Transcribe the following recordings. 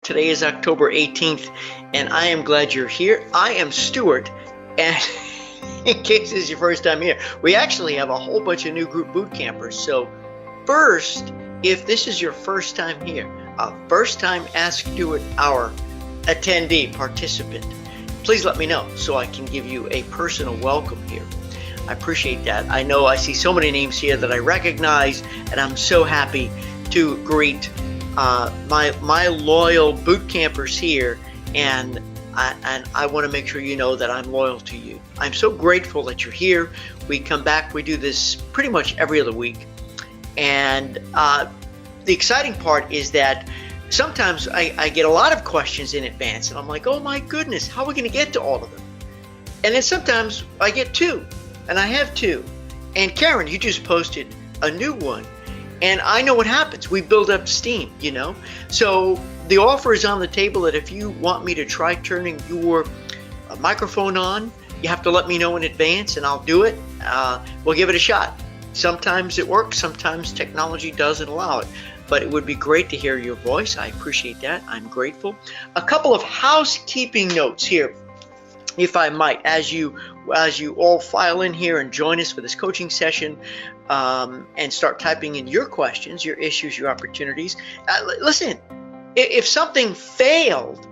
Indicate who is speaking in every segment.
Speaker 1: Today is October 18th, and I am glad you're here. I am Stuart, and in case this is your first time here, we actually have a whole bunch of new group boot campers. So first, if this is your first time here, a first time Ask Stuart Hour attendee, participant, please let me know so I can give you a personal welcome here. I appreciate that. I know I see so many names here that I recognize, and I'm so happy to greet my loyal boot campers here, and I want to make sure you know that I'm loyal to you. I'm so grateful that you're here. We come back, we do this pretty much every other week, and the exciting part is that sometimes I get a lot of questions in advance, and I'm like, oh my goodness, how are we going to get to all of them? And then sometimes I get two, and I have two. And Karen, you just posted a new one. And I know what happens. We build up steam, you know. So the offer is on the table that if you want me to try turning your microphone on, you have to let me know in advance, and I'll do it. We'll give it a shot. Sometimes it works. Sometimes technology doesn't allow it. But it would be great to hear your voice. I appreciate that. I'm grateful. A couple of housekeeping notes here, if I might, as you all file in here and join us for this coaching session, and start typing in your questions, your issues, your opportunities. Listen, if something failed,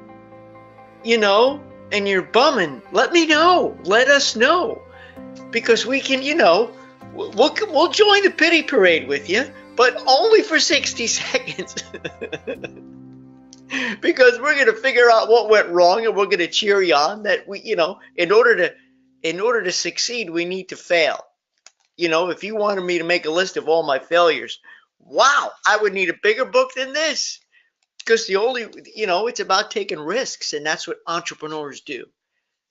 Speaker 1: you know, and you're bumming, let me know. Let us know, because we can, you know, we'll join the pity parade with you, but only for 60 seconds. Because we're going to figure out what went wrong, and we're going to cheer you on. That we, you know, in order to succeed, we need to fail. You know, if you wanted me to make a list of all my failures, wow, I would need a bigger book than this. Because the only, you know, it's about taking risks, and that's what entrepreneurs do.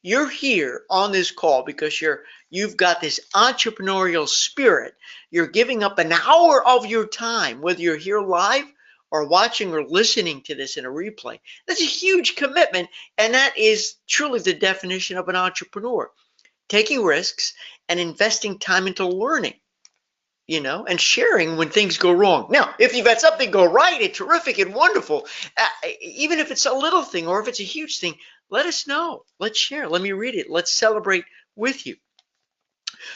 Speaker 1: You're here on this call because you've got this entrepreneurial spirit. You're giving up an hour of your time, whether you're here live or watching or listening to this in a replay. That's a huge commitment, and that is truly the definition of an entrepreneur. Taking risks and investing time into learning, you know, and sharing when things go wrong. Now, if you've had something go right, it's terrific and wonderful. Even if it's a little thing or if it's a huge thing, let us know. Let's share. Let me read it. Let's celebrate with you.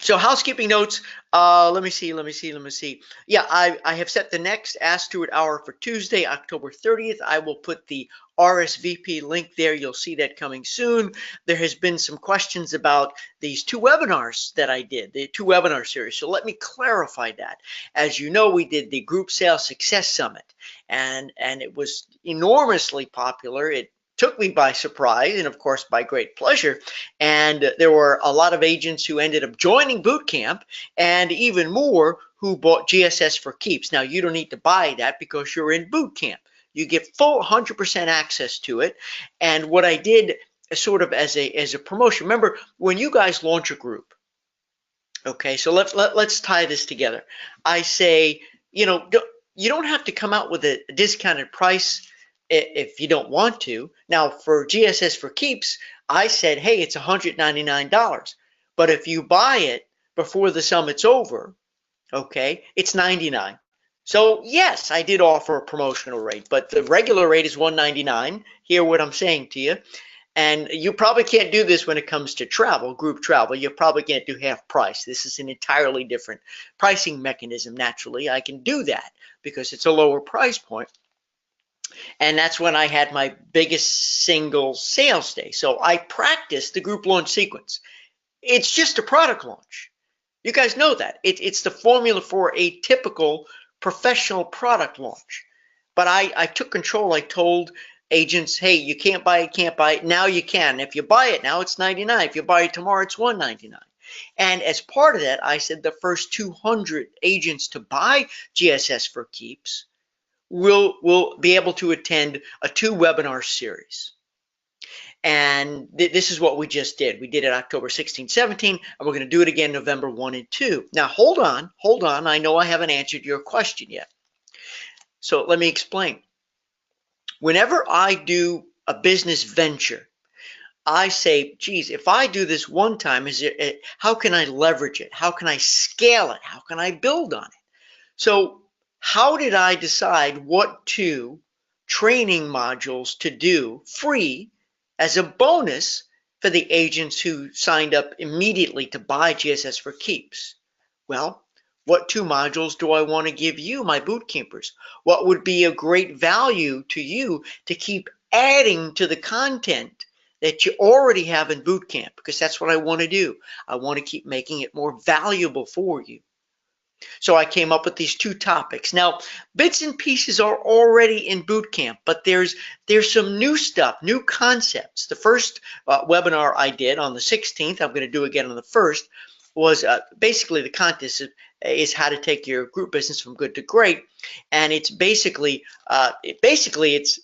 Speaker 1: So housekeeping notes, let me see. Yeah, I have set the next Ask Stuart Hour for Tuesday, October 30th. I will put the RSVP link there. You'll see that coming soon. There has been some questions about these two webinars that I did, the two webinar series. So let me clarify that. As you know, we did the Group Sales Success Summit, and it was enormously popular. It took me by surprise, and of course by great pleasure. And there were a lot of agents who ended up joining boot camp, and even more who bought GSS for Keeps. Now, you don't need to buy that because you're in boot camp. You get full 100% access to it. And what I did sort of as a promotion, remember when you guys launch a group, okay, so let's tie this together. I say, you know, you don't have to come out with a discounted price if you don't want to. Now, for GSS for Keeps, I said, hey, it's $199. But if you buy it before the summit's over, okay, it's $99. So yes, I did offer a promotional rate, but the regular rate is $199. Hear what I'm saying to you. And you probably can't do this when it comes to travel, group travel. You probably can't do half price. This is an entirely different pricing mechanism. Naturally, I can do that because it's a lower price point. And that's when I had my biggest single sales day. So I practiced the group launch sequence. It's just a product launch. You guys know that. It's the formula for a typical professional product launch. But I took control. I told agents, hey, you can't buy it. Now you can. If you buy it now, it's $99. If you buy it tomorrow, it's $199. And as part of that, I said the first 200 agents to buy GSS for Keeps will be able to attend a 2 webinar series. And this is what we just did. We did it October 16, 17, and we're going to do it again November 1 and 2. Now, hold on. I know I haven't answered your question yet. So let me explain. Whenever I do a business venture, I say, geez, if I do this one time, how can I leverage it? How can I scale it? How can I build on it? So how did I decide what to training modules to do free as a bonus for the agents who signed up immediately to buy GSS for Keeps. Well, what 2 modules do I want to give you, my boot campers? What would be a great value to you to keep adding to the content that you already have in boot camp? Because that's what I want to do. I want to keep making it more valuable for you. So I came up with these 2 topics. Now, bits and pieces are already in boot camp, but there's some new stuff, new concepts. The first webinar I did on the 16th, I'm going to do again on the 1st, was basically the contest is how to take your group business from good to great, and it's basically it's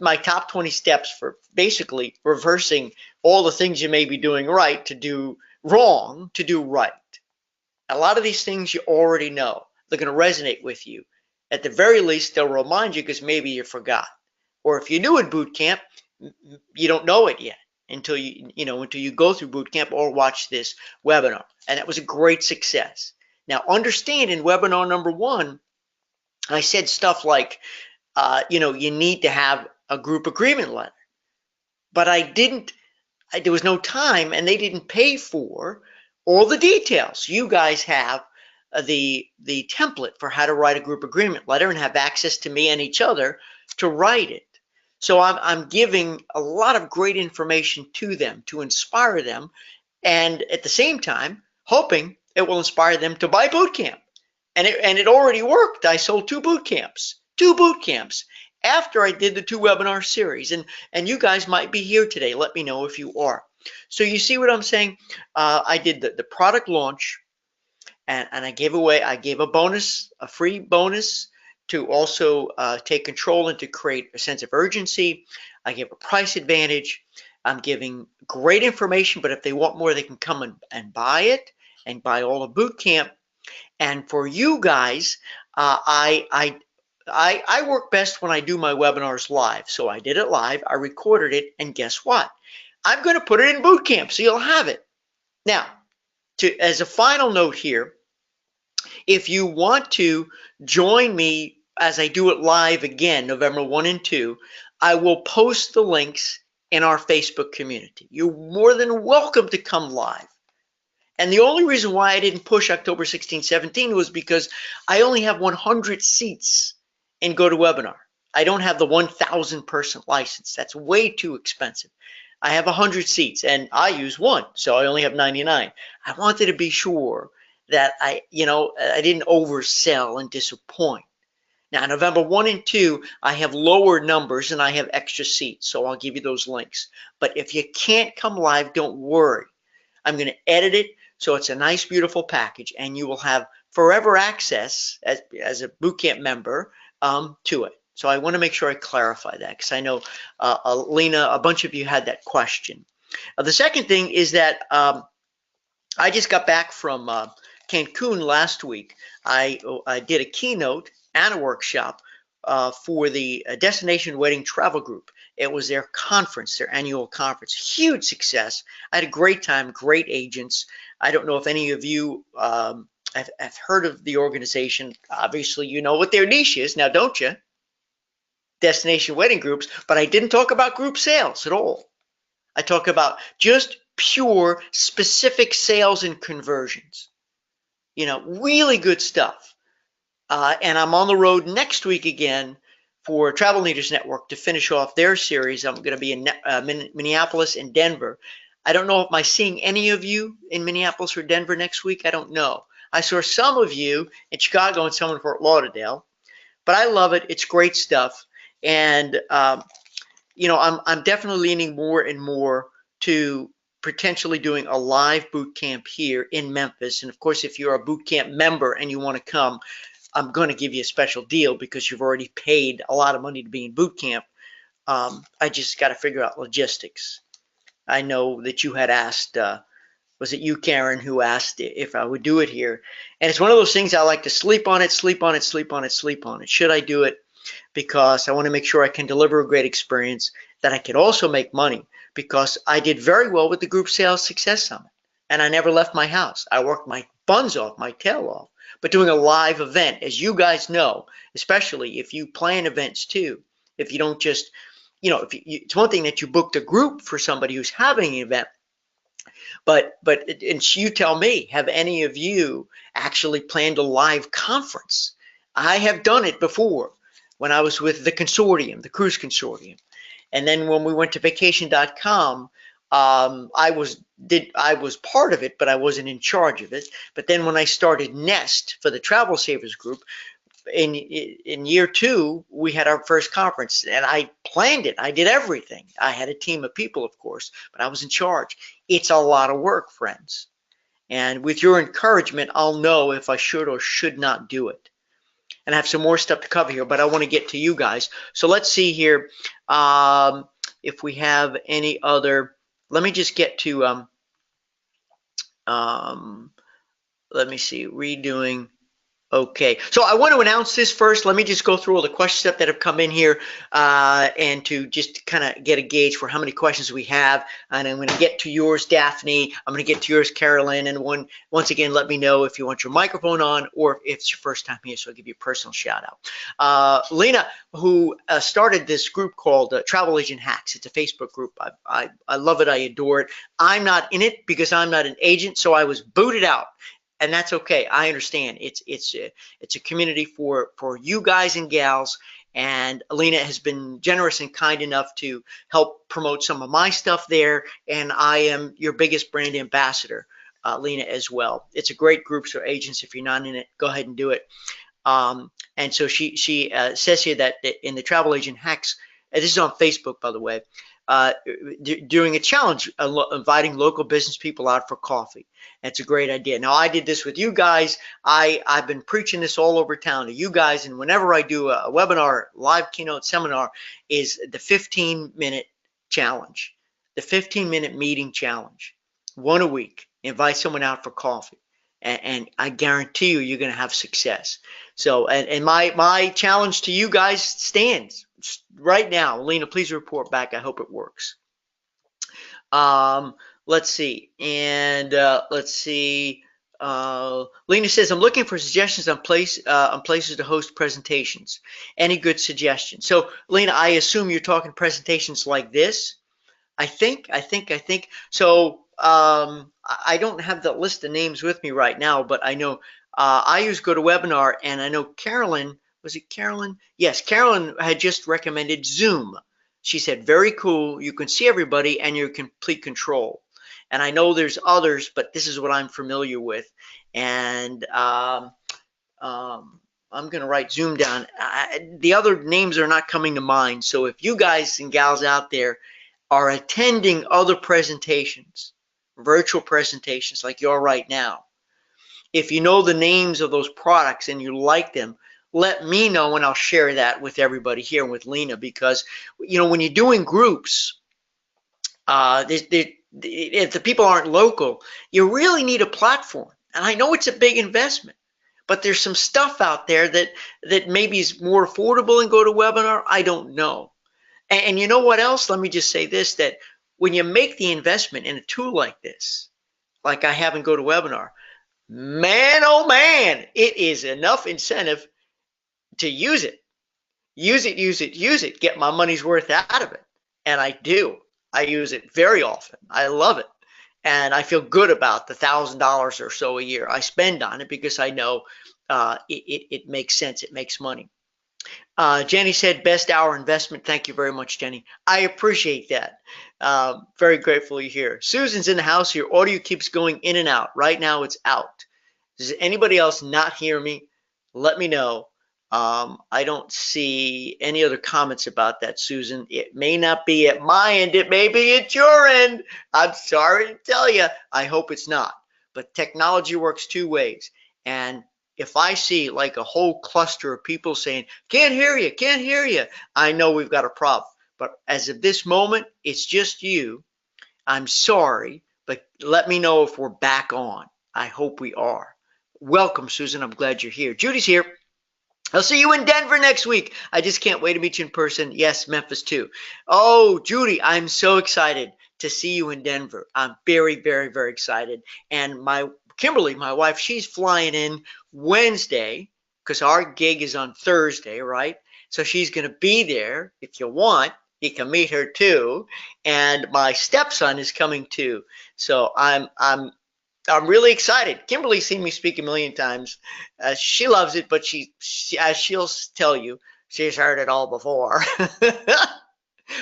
Speaker 1: my top 20 steps for basically reversing all the things you may be doing right to do wrong to do right. A lot of these things you already know. They're going to resonate with you. At the very least, they'll remind you because maybe you forgot. Or if you're new in boot camp, you don't know it yet until you go through boot camp or watch this webinar. And that was a great success. Now, understand in webinar number 1, I said stuff like, you need to have a group agreement letter. But there was no time, and they didn't pay for all the details. You guys have the template for how to write a group agreement letter and have access to me and each other to write it. So I'm giving a lot of great information to them to inspire them, and at the same time hoping it will inspire them to buy boot camp. And it already worked. I sold 2 boot camps after I did the 2 webinar series, and you guys might be here today. Let me know if you are. So you see what I'm saying? I did the product launch, and I gave a bonus, a free bonus to also take control and to create a sense of urgency. I gave a price advantage. I'm giving great information, but if they want more, they can come and buy it and buy all of boot camp. And for you guys, I work best when I do my webinars live. So I did it live. I recorded it, and guess what? I'm going to put it in boot camp, so you'll have it. Now, as a final note here, if you want to join me as I do it live again, November 1 and 2, I will post the links in our Facebook community. You're more than welcome to come live. And the only reason why I didn't push October 16, 17 was because I only have 100 seats in GoToWebinar. I don't have the 1,000 person license. That's way too expensive. I have 100 seats, and I use 1, so I only have 99. I wanted to be sure that I didn't oversell and disappoint. Now, November 1 and 2, I have lower numbers and I have extra seats, so I'll give you those links. But if you can't come live, don't worry. I'm going to edit it so it's a nice, beautiful package, and you will have forever access as a bootcamp member to it. So I want to make sure I clarify that, because I know, Lena, a bunch of you had that question. The second thing is that I just got back from Cancun last week. I did a keynote and a workshop for the Destination Wedding Travel Group. It was their conference, their annual conference. Huge success. I had a great time, great agents. I don't know if any of you have heard of the organization. Obviously, you know what their niche is now, don't you? Destination wedding groups, but I didn't talk about group sales at all. I talk about just pure specific sales and conversions. Really good stuff. And I'm on the road next week again for Travel Leaders Network to finish off their series. I'm going to be in Minneapolis and Denver. I don't know if I'm seeing any of you in Minneapolis or Denver next week. I don't know. I saw some of you in Chicago and some in Fort Lauderdale, but I love it. It's great stuff. And, I'm definitely leaning more and more to potentially doing a live boot camp here in Memphis. And of course, if you're a boot camp member and you want to come, I'm going to give you a special deal because you've already paid a lot of money to be in boot camp. I just got to figure out logistics. I know that you had asked, was it you, Karen, who asked if I would do it here? And it's one of those things I like to sleep on it, sleep on it, sleep on it, sleep on it. Should I do it? Because I want to make sure I can deliver a great experience, that I can also make money, because I did very well with the Group Sales Success Summit, and I never left my house. I worked my buns off, my tail off. But doing a live event, as you guys know, especially if you plan events too, if you don't just, it's one thing that you booked a group for somebody who's having an event, but and you tell me, have any of you actually planned a live conference? I have done it before when I was with the consortium, the cruise consortium. And then when we went to vacation.com, I was part of it, but I wasn't in charge of it. But then when I started Nest for the Travel Savers Group, in year 2, we had our first conference, and I planned it. I did everything. I had a team of people, of course, but I was in charge. It's a lot of work, friends. And with your encouragement, I'll know if I should or should not do it. And I have some more stuff to cover here, but I want to get to you guys. So let's see here if we have any other. Let me just get to, let me see, redoing. Okay, so I want to announce this first. Let me just go through all the questions that have come in here and to just kind of get a gauge for how many questions we have. And I'm going to get to yours, Daphne. I'm going to get to yours, Carolyn. And once again, let me know if you want your microphone on or if it's your first time here, so I'll give you a personal shout out. Lena, who started this group called Travel Agent Hacks. It's a Facebook group. I love it. I adore it. I'm not in it because I'm not an agent, so I was booted out. And that's okay. I understand. It's a community for you guys and gals. And Alina has been generous and kind enough to help promote some of my stuff there. And I am your biggest brand ambassador, Lena, as well. It's a great group. So agents, if you're not in it, go ahead and do it. And so she says here that in the Travel Agent Hacks, this is on Facebook, by the way, doing a challenge, inviting local business people out for coffee. That's a great idea. Now, I did this with you guys. I've been preaching this all over town to you guys, and whenever I do a webinar, live keynote seminar, is the 15-minute challenge, the 15-minute meeting challenge, one a week. Invite someone out for coffee, and I guarantee you're going to have success. So, and my challenge to you guys stands right now. Lena, please report back. I hope it works. Let's see. And let's see. Lena says, I'm looking for suggestions on places to host presentations. Any good suggestions? So, Lena, I assume you're talking presentations like this. I think. So, I don't have the list of names with me right now, but I know I use GoToWebinar, and I know Carolyn. Was it Carolyn? Yes, Carolyn had just recommended Zoom. She said, very cool. You can see everybody and you're in complete control. And I know there's others, but this is what I'm familiar with. And I'm going to write Zoom down. The other names are not coming to mind. So if you guys and gals out there are attending other presentations, virtual presentations like you are right now, if you know the names of those products and you like them, let me know and I'll share that with everybody here and with Lena, because when you're doing groups, if the people aren't local, you really need a platform. And I know it's a big investment, but there's some stuff out there that maybe is more affordable in GoToWebinar. I don't know. And you know what else? Let me just say this, that when you make the investment in a tool like this, like I have in GoToWebinar, man, oh man, it is enough incentive to use it. Use it. Get my money's worth out of it. And I do. I use it very often. I love it. And I feel good about the $1,000 or so a year I spend on it, because I know it makes sense. It makes money. Jenny said, best hour investment. Thank you very much, Jenny. I appreciate that. Very grateful you're here. Susan's in the house. Your audio keeps going in and out. Right now it's out. Does anybody else not hear me? Let me know. I don't see any other comments about that, Susan. It may not be at my end. It may be at your end. I'm sorry to tell you. I hope it's not. But technology works two ways. And if I see like a whole cluster of people saying, can't hear you, I know we've got a problem. But as of this moment, it's just you. I'm sorry, but let me know if we're back on. I hope we are. Welcome, Susan. I'm glad you're here. Judy's here. I'll see you in Denver next week. I just can't wait to meet you in person. Yes, Memphis too. Oh, Judy, I'm so excited to see you in Denver. I'm very, very, very excited. And Kimberly, my wife, she's flying in Wednesday because our gig is on Thursday, right? So she's going to be there. If you want, you can meet her too. And my stepson is coming too. So I'm really excited. Kimberly's seen me speak a million times. She loves it, but as she'll tell you, she's heard it all before.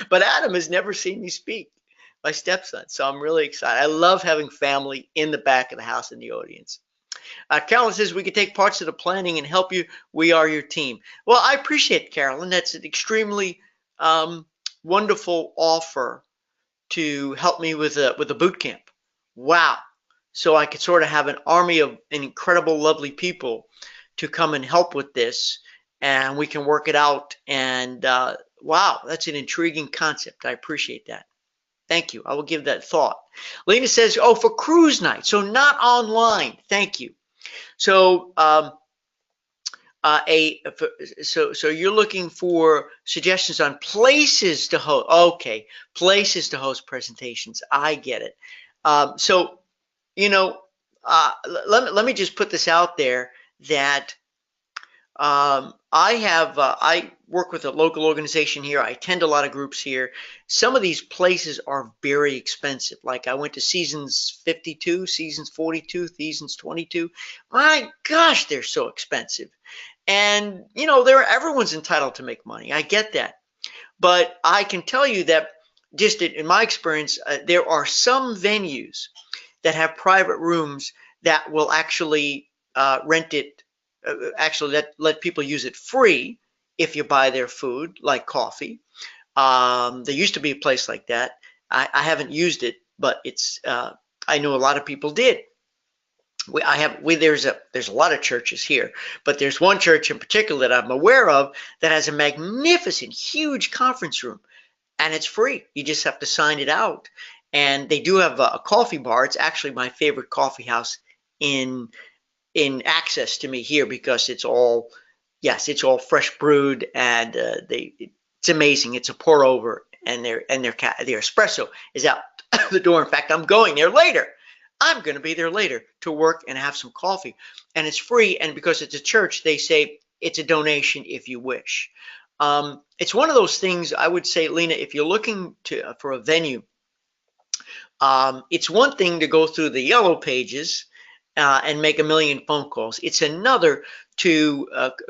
Speaker 1: But Adam has never seen me speak, my stepson. So I'm really excited. I love having family in the back of the house in the audience. Carolyn says we could take parts of the planning and help you. We are your team. Well, I appreciate it, Carolyn. That's an extremely wonderful offer to help me with a boot camp. Wow. So I could sort of have an army of incredible, lovely people to come and help with this, and we can work it out. And wow, that's an intriguing concept. I appreciate that. Thank you. I will give that thought. Lena says, oh, for cruise night, so not online. Thank you. So so you're looking for suggestions on places to host. Okay, places to host presentations. I get it. So you know, let me just put this out there that I work with a local organization here. I attend a lot of groups here. Some of these places are very expensive. Like I went to Seasons 52, Seasons 42, Seasons 22. My gosh, they're so expensive. And you know, everyone's entitled to make money. I get that. But I can tell you that just in my experience, there are some venues that have private rooms that will actually rent it, actually let people use it free if you buy their food, like coffee. There used to be a place like that. I haven't used it, but I know a lot of people did. There's a lot of churches here, but there's one church in particular that I'm aware of that has a magnificent, huge conference room, and it's free. You just have to sign it out. And they do have a coffee bar. It's actually my favorite coffee house in access to me here because it's all fresh brewed, and it's amazing. It's a pour over, and their espresso is out the door. In fact, I'm going there later. I'm going to be there later to work and have some coffee, and it's free. And because it's a church, they say it's a donation if you wish. It's one of those things. I would say, Lena, if you're looking for a venue, it's one thing to go through the yellow pages and make a million phone calls. It's another to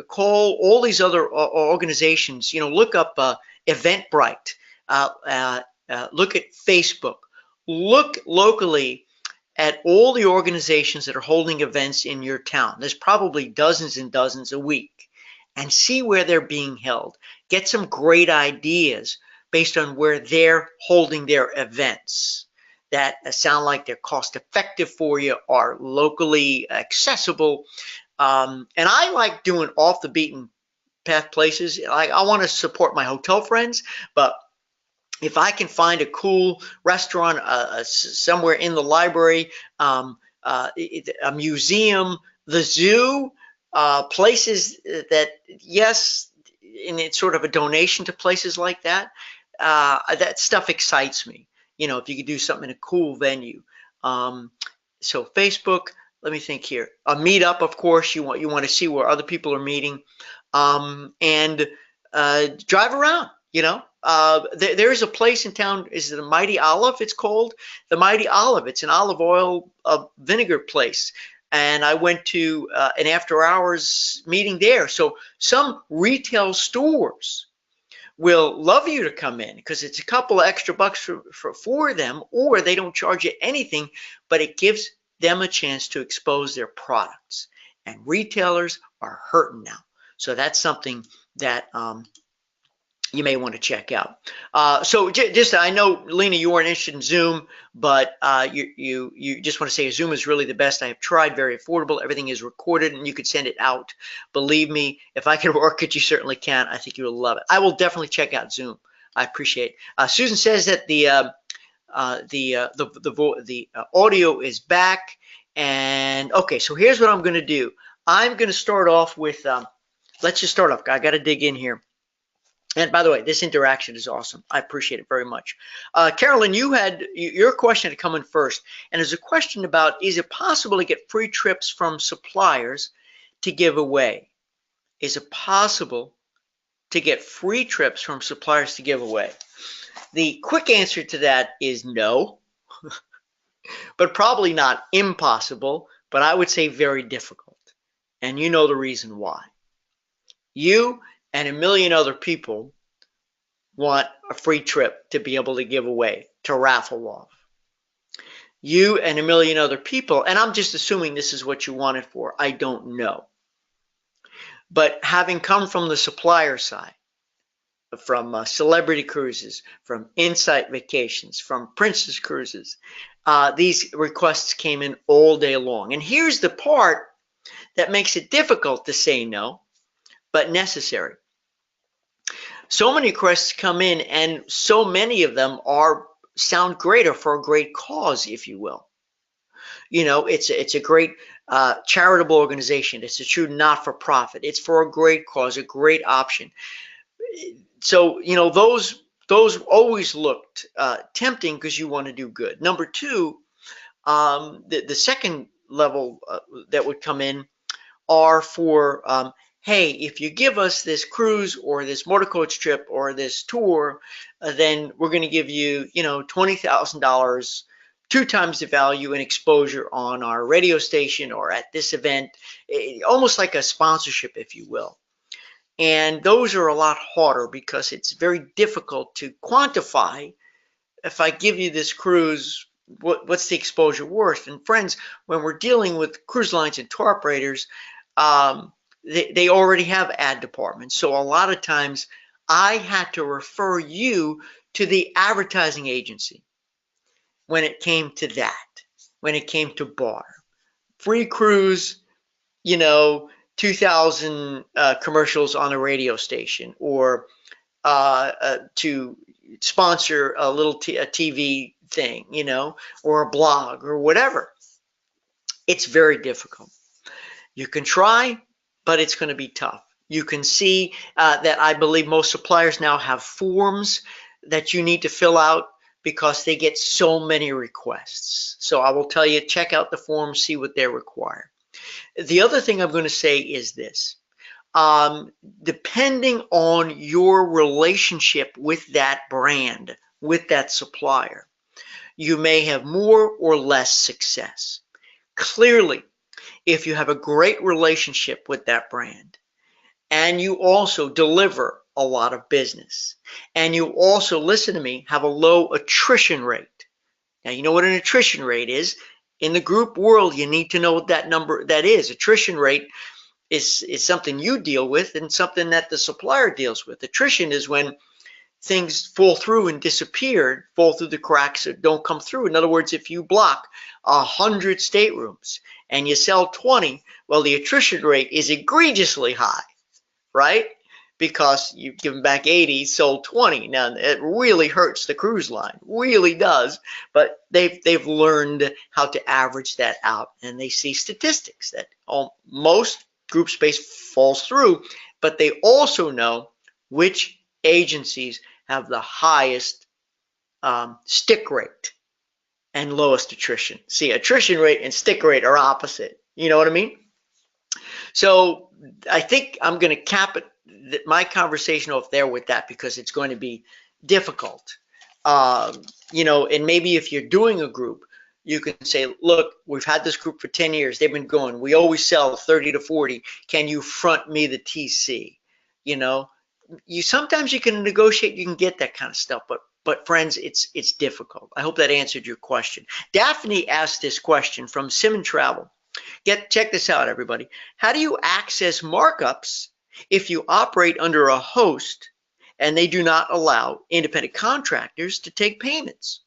Speaker 1: call all these other organizations. You know, look up Eventbrite, look at Facebook, look locally at all the organizations that are holding events in your town. There's probably dozens and dozens a week, and see where they're being held. Get some great ideas based on where they're holding their events that sound like they're cost effective for you, are locally accessible. And I like doing off the beaten path places. I want to support my hotel friends, but if I can find a cool restaurant somewhere in the library, a museum, the zoo, places that, yes, and it's sort of a donation to places like that, that stuff excites me. You know, if you could do something in a cool venue. So Facebook, let me think here. A meetup, of course, you want to see where other people are meeting, and drive around. You know, there is a place in town. Is it the Mighty Olive? It's called the Mighty Olive. It's an olive oil vinegar place. And I went to an after hours meeting there. So some retail stores will love you to come in because it's a couple of extra bucks for them, or they don't charge you anything, but it gives them a chance to expose their products. And retailers are hurting now. So that's something that you may want to check out. So just, I know, Lena, you weren't interested in Zoom, but you just want to say Zoom is really the best. I have tried, very affordable. Everything is recorded and you could send it out. Believe me, if I can work it, you certainly can. I think you will love it. I will definitely check out Zoom. I appreciate it. Susan says that the audio is back. And okay, so here's what I'm going to do. I'm going to start off with, let's just start off. I got to dig in here. And by the way, this interaction is awesome. I appreciate it very much. Carolyn, your question had come in first, and there's a question about, is it possible to get free trips from suppliers to give away? Is it possible to get free trips from suppliers to give away? The quick answer to that is no, but probably not impossible, but I would say very difficult. And you know the reason why. You and a million other people want a free trip to be able to give away, to raffle off. You and a million other people, and I'm just assuming this is what you want it for. I don't know. But having come from the supplier side, from Celebrity Cruises, from Insight Vacations, from Princess Cruises, these requests came in all day long. And here's the part that makes it difficult to say no, but necessary. So many requests come in, and so many of them sound great, or for a great cause, if you will. You know, it's a great charitable organization. It's a true not-for-profit. It's for a great cause, a great option. So, you know, those always looked tempting because you want to do good. Number two, the second level that would come in are for, hey, if you give us this cruise or this motor coach trip or this tour, then we're going to give you, you know, $20,000, 2 times the value and exposure on our radio station or at this event, almost like a sponsorship, if you will. And those are a lot harder because it's very difficult to quantify. If I give you this cruise, what's the exposure worth? And friends, when we're dealing with cruise lines and tour operators, they already have ad departments. So a lot of times I had to refer you to the advertising agency when it came to that, when it came to bar. Free cruise, you know, 2,000 commercials on a radio station, or to sponsor a little a TV thing, you know, or a blog or whatever. It's very difficult. You can try, but it's going to be tough. You can see that I believe most suppliers now have forms that you need to fill out because they get so many requests. So I will tell you, check out the forms, see what they require. The other thing I'm going to say is this. Depending on your relationship with that brand, with that supplier, you may have more or less success. Clearly, if you have a great relationship with that brand, and you also deliver a lot of business, and you also, listen to me, have a low attrition rate. Now, you know what an attrition rate is. In the group world, you need to know what that number that is. Attrition rate is something you deal with and something that the supplier deals with. Attrition is when things fall through and disappear, fall through the cracks, or don't come through. In other words, if you block 100 staterooms and you sell 20, well, the attrition rate is egregiously high, right? Because you've given back 80, sold 20. Now, it really hurts the cruise line, really does. But they've learned how to average that out, and they see statistics that most group space falls through, but they also know which agencies have the highest stick rate and lowest attrition. See, attrition rate and stick rate are opposite. You know what I mean? So I think I'm going to cap my conversation off there with that, because it's going to be difficult. You know, and maybe if you're doing a group, you can say, look, we've had this group for 10 years. They've been going. We always sell 30 to 40. Can you front me the TC? You know, sometimes you can negotiate, you can get that kind of stuff, but friends, it's difficult. I hope that answered your question. Daphne asked this question from Sim Travel. Check this out, everybody. How do you access markups if you operate under a host and they do not allow independent contractors to take payments?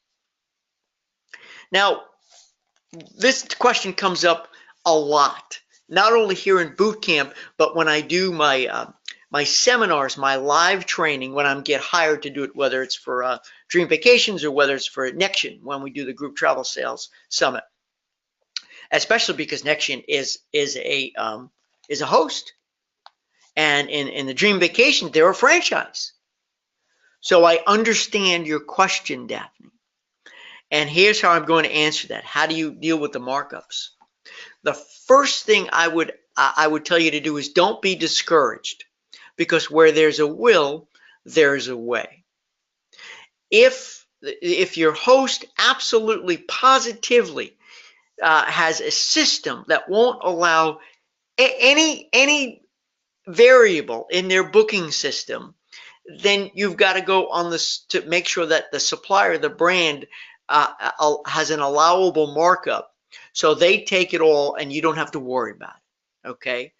Speaker 1: Now, this question comes up a lot, not only here in boot camp, but when I do my my seminars, my live training, when I get hired to do it, whether it's for Dream Vacations or whether it's for Nexion, when we do the Group Travel Sales Summit. Especially because Nexion is a host, and in the Dream Vacation they're a franchise. So I understand your question, Daphne, and here's how I'm going to answer that. How do you deal with the markups? The first thing I would tell you to do is don't be discouraged because where there's a will, there's a way. If your host absolutely positively has a system that won't allow any variable in their booking system, then you've got to go on this to make sure that the supplier, the brand, has an allowable markup, so they take it all and you don't have to worry about it. Okay,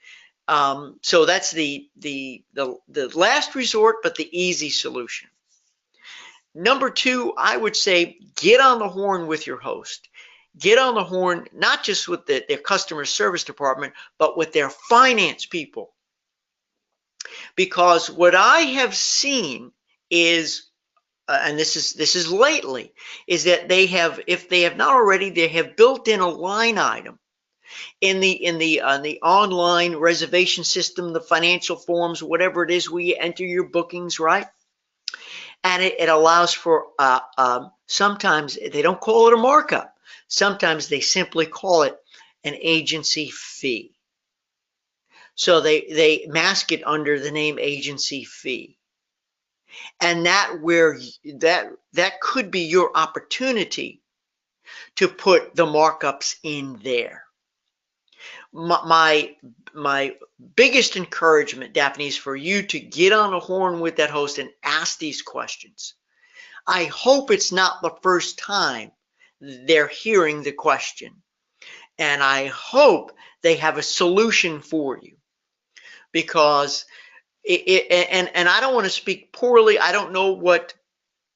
Speaker 1: so that's the last resort, but the easy solution. Number two, I would say get on the horn with your host. Get on the horn, not just with their customer service department, but with their finance people. Because what I have seen is, and this is lately, is that they have, if they have not already, they have built in a line item in the online reservation system, the financial forms, whatever it is, where you enter your bookings, right? And it allows for sometimes they don't call it a markup. Sometimes they simply call it an agency fee. So they mask it under the name agency fee. And that could be your opportunity to put the markups in there. My biggest encouragement, Daphne, is for you to get on the horn with that host and ask these questions. I hope it's not the first time they're hearing the question. And I hope they have a solution for you, because and I don't want to speak poorly. I don't know what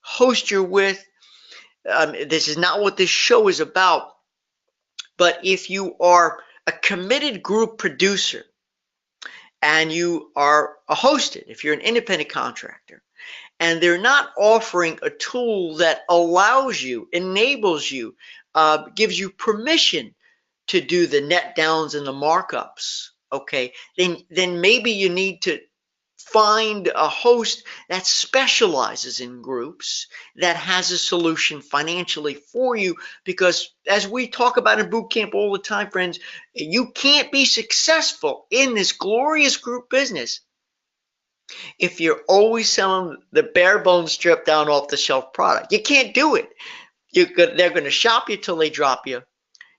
Speaker 1: host you're with. This is not what this show is about. But if you are a committed group producer and you are hosted, if you're an independent contractor, and they're not offering a tool that allows you, enables you, gives you permission to do the net downs and the markups, okay, then maybe you need to find a host that specializes in groups, that has a solution financially for you. Because as we talk about in boot camp all the time, friends, you can't be successful in this glorious group business if you're always selling the bare bones stripped down off the shelf product. You can't do it. They're going to shop you till they drop you.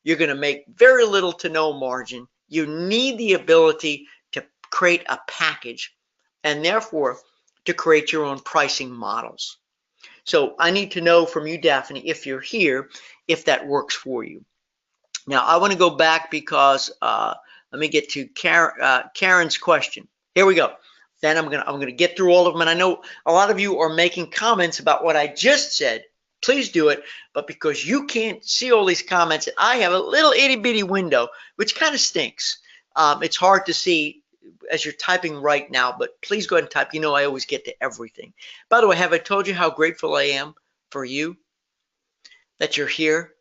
Speaker 1: You're going to make very little to no margin. You need the ability to create a package, and therefore to create your own pricing models. So I need to know from you, Daphne, if you're here, if that works for you. Now I want to go back because let me get to Karen's question. Here we go. Then I'm gonna get through all of them, and I know a lot of you are making comments about what I just said. Please do it, but because you can't see all these comments, I have a little itty bitty window, which kind of stinks. It's hard to see as you're typing right now, but please go ahead and type. You know I always get to everything. By the way, have I told you how grateful I am for you, that you're here,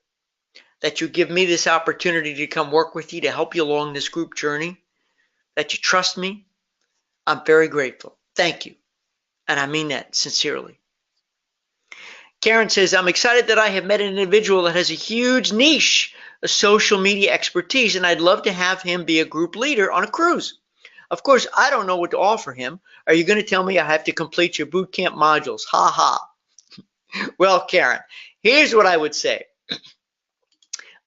Speaker 1: that you give me this opportunity to come work with you, to help you along this group journey, that you trust me? I'm very grateful. Thank you. And I mean that sincerely. Karen says, I'm excited that I have met an individual that has a huge niche, a social media expertise, and I'd love to have him be a group leader on a cruise. Of course, I don't know what to offer him. Are you going to tell me I have to complete your boot camp modules? Ha ha. Well, Karen, here's what I would say.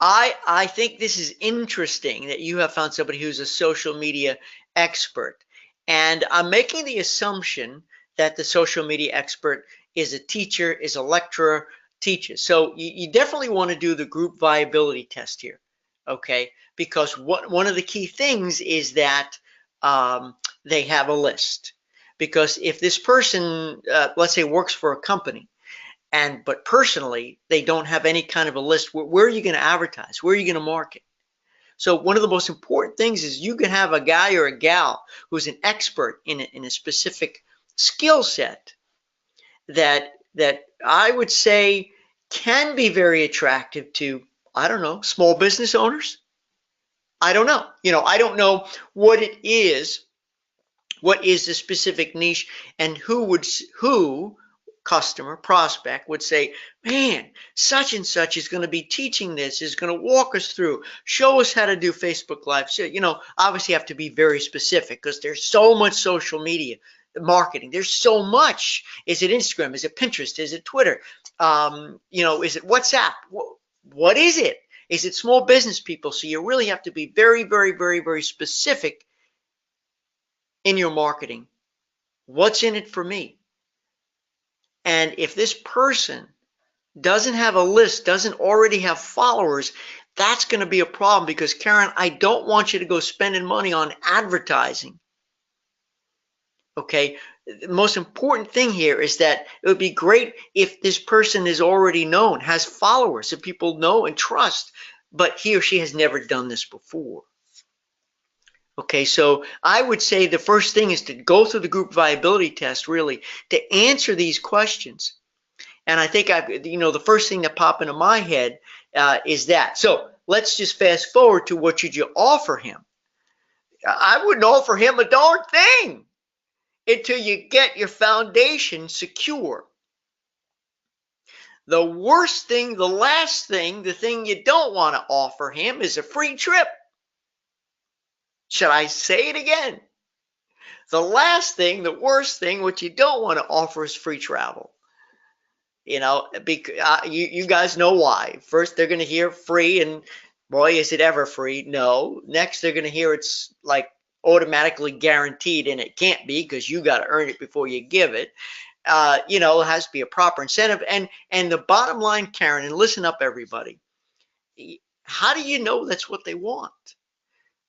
Speaker 1: I think this is interesting that you have found somebody who's a social media expert. And I'm making the assumption that the social media expert is a teacher, is a lecturer, teaches. So you definitely want to do the group viability test here, okay? Because one of the key things is that they have a list. Because if this person, let's say, works for a company, but personally they don't have any kind of a list, where are you going to advertise? Where are you going to market? So one of the most important things is you can have a guy or a gal who's an expert in a specific skill set that I would say can be very attractive to, I don't know, small business owners. I don't know. I don't know what it is. What is the specific niche, and who customer, prospect would say, man, such and such is going to be teaching this, is going to walk us through, show us how to do Facebook Live. So, obviously you have to be very specific because there's so much social media marketing. There's so much. Is it Instagram? Is it Pinterest? Is it Twitter? Is it WhatsApp? What is it? Is it small business people? So you really have to be very, very, very, very specific in your marketing. What's in it for me? And if this person doesn't have a list, doesn't already have followers, that's going to be a problem because, Karen, I don't want you to go spending money on advertising. Okay? The most important thing here is that it would be great if this person is already known, has followers that people know and trust, but he or she has never done this before. Okay, so I would say the first thing is to go through the group viability test, really, to answer these questions. And I think the first thing that popped into my head is that. So let's just fast forward to what should you offer him. I wouldn't offer him a darn thing until you get your foundation secure. The worst thing, the last thing, the thing you don't want to offer him is a free trip. Should I say it again? The last thing, the worst thing, what you don't want to offer is free travel. Because you guys know why. First, they're going to hear free, and boy, is it ever free. No. Next, they're going to hear it's like automatically guaranteed, and it can't be because you got to earn it before you give it. It has to be a proper incentive. And the bottom line, Karen, and listen up, everybody. How do you know that's what they want?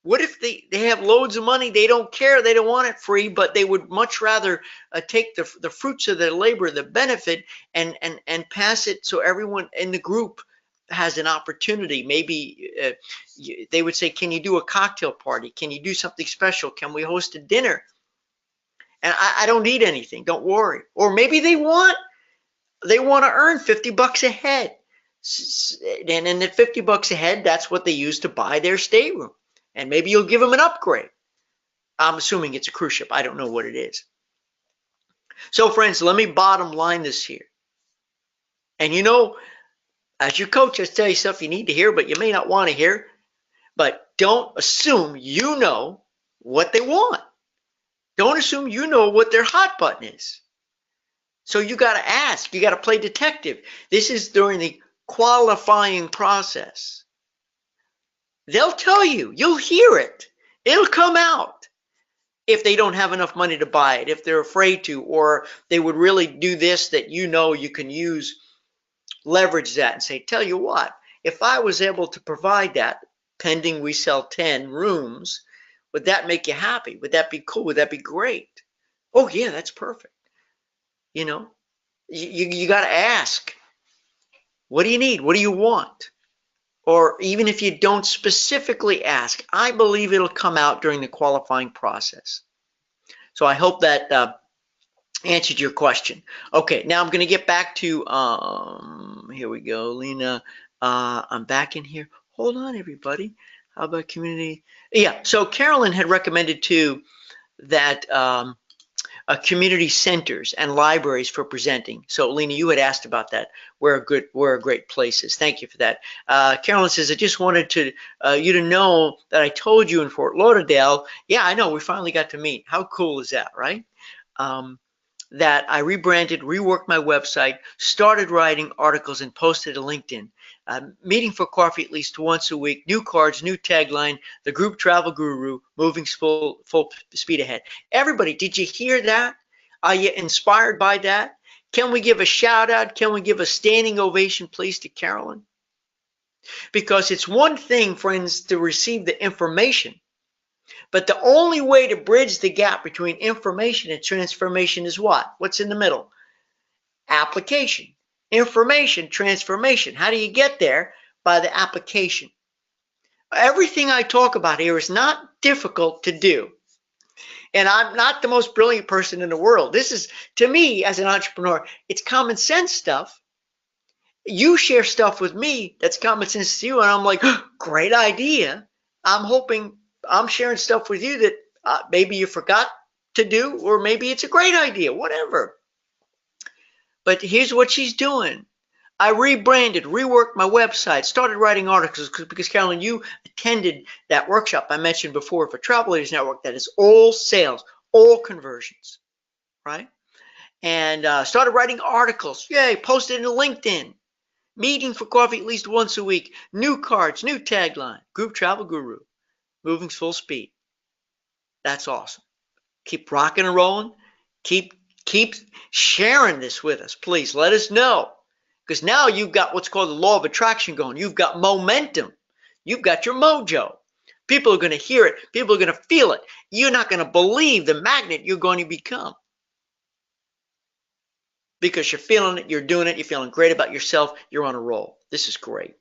Speaker 1: What if they have loads of money, they don't care, they don't want it free, but they would much rather take the fruits of their labor, the benefit, and pass it so everyone in the group has an opportunity. Maybe they would say, can you do a cocktail party? Can you do something special? Can we host a dinner? And I don't need anything, don't worry. Or maybe they want to earn $50 a head. And then at $50 a head, that's what they use to buy their stateroom. And maybe you'll give them an upgrade. I'm assuming it's a cruise ship. I don't know what it is. So, friends, let me bottom line this here. And as your coach, I tell you stuff you need to hear, but you may not want to hear. But don't assume you know what they want. Don't assume you know what their hot button is. So you got to ask. You got to play detective. This is during the qualifying process. They'll tell you. You'll hear it. It'll come out. If they don't have enough money to buy it, if they're afraid to, or they would really do this that you can use, leverage that and say, tell you what, if I was able to provide that, pending we sell 10 rooms, would that make you happy? Would that be cool? Would that be great? Oh, yeah, that's perfect. You got to ask, what do you need? What do you want? Or even if you don't specifically ask, I believe it'll come out during the qualifying process. So I hope that answered your question. Okay, now I'm going to get back to, here we go, Lena. I'm back in here. Hold on, everybody. How about community? Yeah, so Carolyn had recommended too that community centers and libraries for presenting. So, Lena, you had asked about that. Where are great places? Thank you for that. Carolyn says, I just wanted to you to know that I told you in Fort Lauderdale. Yeah, I know. We finally got to meet. How cool is that, right? That I rebranded, reworked my website, started writing articles, and posted to LinkedIn. Meeting for coffee at least once a week, new cards, new tagline, the group travel guru, moving full speed ahead. Everybody, did you hear that? Are you inspired by that? Can we give a shout out? Can we give a standing ovation, please, to Carolyn? Because it's one thing, friends, to receive the information, but the only way to bridge the gap between information and transformation is what? What's in the middle? Application. Information, transformation. How do you get there? By the application. Everything I talk about here is not difficult to do. And I'm not the most brilliant person in the world. This is, to me, as an entrepreneur, it's common sense stuff. You share stuff with me that's common sense to you, and I'm like, oh, great idea. I'm hoping I'm sharing stuff with you that maybe you forgot to do, or maybe it's a great idea, whatever. But here's what she's doing. I rebranded, reworked my website, started writing articles because Carolyn, you attended that workshop I mentioned before for Travel Leaders Network that is all sales, all conversions, right? And started writing articles. Yay, posted in LinkedIn. Meeting for coffee at least once a week. New cards, new tagline. Group Travel Guru. Moving full speed. That's awesome. Keep rocking and rolling. Keep sharing this with us. Please let us know. Because now you've got what's called the law of attraction going. You've got momentum. You've got your mojo. People are going to hear it. People are going to feel it. You're not going to believe the magnet you're going to become. Because you're feeling it, you're doing it, you're feeling great about yourself, you're on a roll. This is great.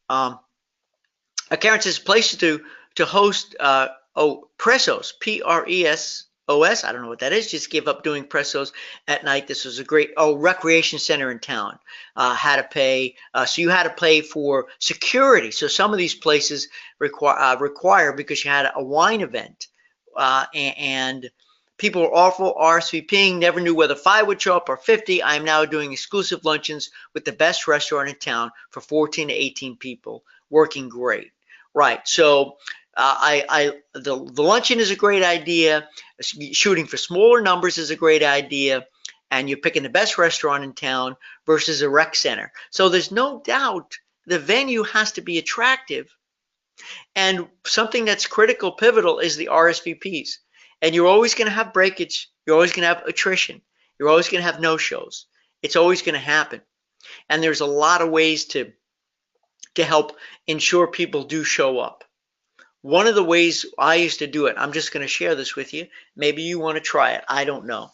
Speaker 1: Karen says places to host pressos, P-R-E-S-O-S. I don't know what that is. Just give up doing pressos at night. This was a great recreation center in town. Had to pay, so you had to pay for security. So some of these places require because you had a wine event and people were awful RSVPing, never knew whether 5 would show up or 50. I am now doing exclusive luncheons with the best restaurant in town for 14 to 18 people, working great. Right, so the luncheon is a great idea. Shooting for smaller numbers is a great idea. And you're picking the best restaurant in town versus a rec center. So there's no doubt the venue has to be attractive. And something that's critical, pivotal, is the RSVPs. And you're always going to have breakage. You're always going to have attrition. You're always going to have no-shows. It's always going to happen. And there's a lot of ways to help ensure people do show up. One of the ways I used to do it, I'm just going to share this with you. Maybe you want to try it. I don't know.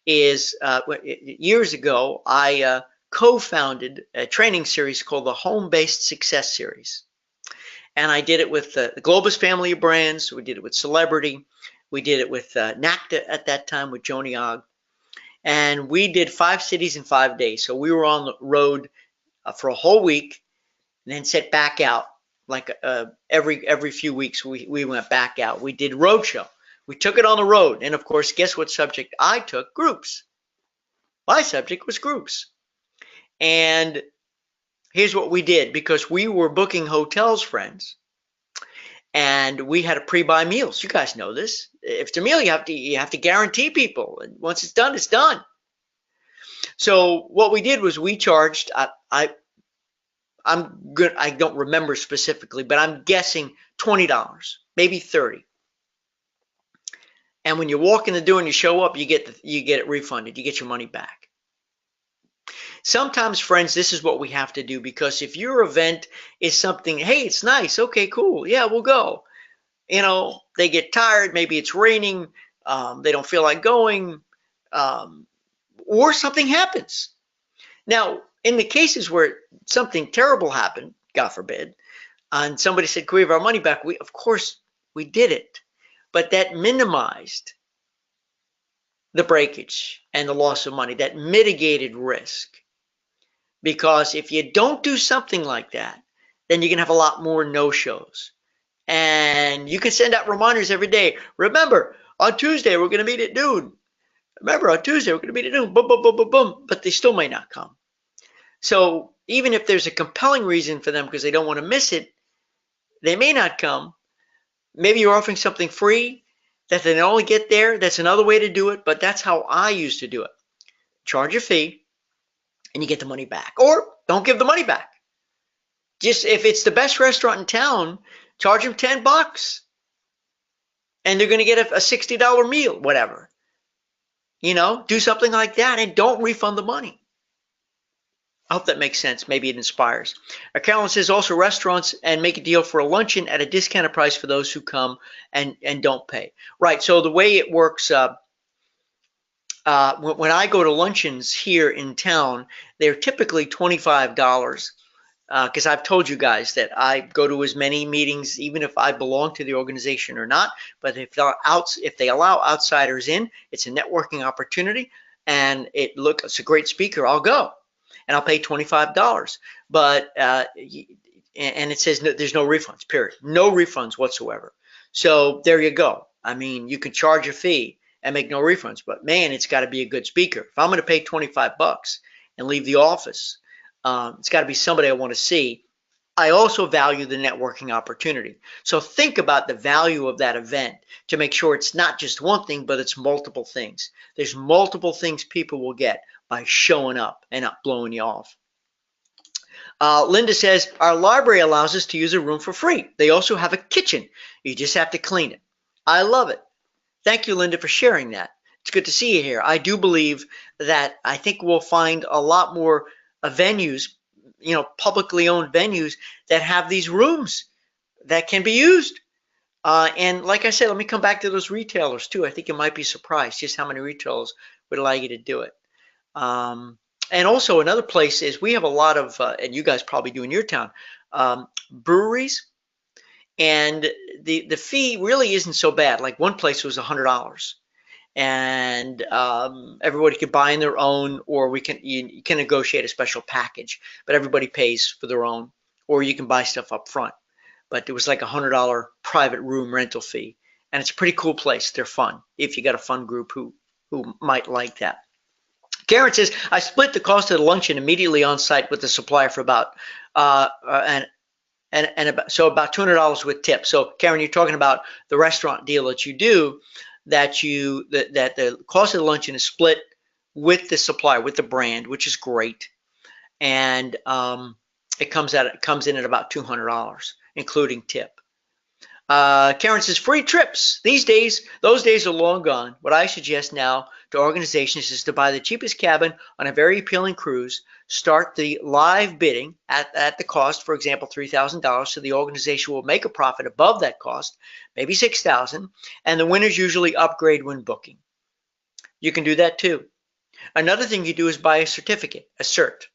Speaker 1: Is years ago, I co-founded a training series called the Home-Based Success Series. And I did it with the Globus family of brands. We did it with Celebrity. We did it with NACTA at that time with Joni Og. And we did 5 cities in 5 days. So we were on the road for a whole week and then set back out. Like every few weeks, we went back out. We did roadshow. We took it on the road. And of course, guess what subject I took? Groups. My subject was groups. And here's what we did, because we were booking hotels, friends, and we had to pre-buy meals. You guys know this. If it's a meal, you have to guarantee people. And once it's done, it's done. So what we did was we charged. I'm good. I don't remember specifically, but I'm guessing $20, maybe $30. And when you walk in the door and you show up, you get it refunded. You get your money back. Sometimes, friends, this is what we have to do, because if your event is something, hey, it's nice, okay, cool, yeah, we'll go. You know, they get tired, maybe it's raining, they don't feel like going, or something happens. Now, in the cases where something terrible happened, God forbid, and somebody said, can we have our money back? Of course, we did it. But that minimized the breakage and the loss of money. That mitigated risk. Because if you don't do something like that, then you're going to have a lot more no-shows. And you can send out reminders every day. Remember, on Tuesday, we're going to meet at noon. Remember, on Tuesday, we're going to meet at noon. Boom, boom, boom, boom, boom. But they still may not come. So even if there's a compelling reason for them because they don't want to miss it, they may not come. Maybe you're offering something free that they only get there. That's another way to do it, but that's how I used to do it. Charge a fee, and you get the money back. Or don't give the money back. Just if it's the best restaurant in town, charge them $10. And they're going to get a $60 meal, whatever. You know, do something like that and don't refund the money. I hope that makes sense. Maybe it inspires. Carolyn says also restaurants and make a deal for a luncheon at a discounted price for those who come and don't pay. Right. So the way it works, when I go to luncheons here in town, they're typically $25 because I've told you guys that I go to as many meetings, even if I belong to the organization or not. But if they allow outsiders in, it's a networking opportunity, and it's a great speaker. I'll go. And I'll pay $25, but and it says there's no refunds, period. No refunds whatsoever. So there you go. I mean, you can charge a fee and make no refunds. But man, it's got to be a good speaker. If I'm going to pay 25 bucks and leave the office, it's got to be somebody I want to see. I also value the networking opportunity. So think about the value of that event to make sure it's not just one thing, but it's multiple things. There's multiple things people will get by showing up and not blowing you off. Linda says, our library allows us to use a room for free. They also have a kitchen. You just have to clean it. I love it. Thank you, Linda, for sharing that. It's good to see you here. I do believe that I think we'll find a lot more venues, publicly owned venues that have these rooms that can be used. And like I said, let me come back to those retailers too. I think you might be surprised just how many retailers would allow you to do it. And also another place is we have a lot of, and you guys probably do in your town, breweries. And the fee really isn't so bad. Like one place was $100. And everybody could buy in their own, or you can negotiate a special package, but everybody pays for their own, or you can buy stuff up front. But it was like $100 private room rental fee, and it's a pretty cool place. They're fun if you got a fun group who might like that. Karen says, I split the cost of the luncheon immediately on site with the supplier for about about $200 with tips. So Karen, you're talking about the restaurant deal that you do, that the cost of the luncheon is split with the supplier, with the brand, which is great, and it comes in at about $200, including tip. Karen says, free trips. These days, those days are long gone. What I suggest now to organizations is to buy the cheapest cabin on a very appealing cruise, start the live bidding at the cost, for example, $3,000, so the organization will make a profit above that cost, maybe $6,000, and the winners usually upgrade when booking. You can do that too. Another thing you do is buy a certificate, a cert.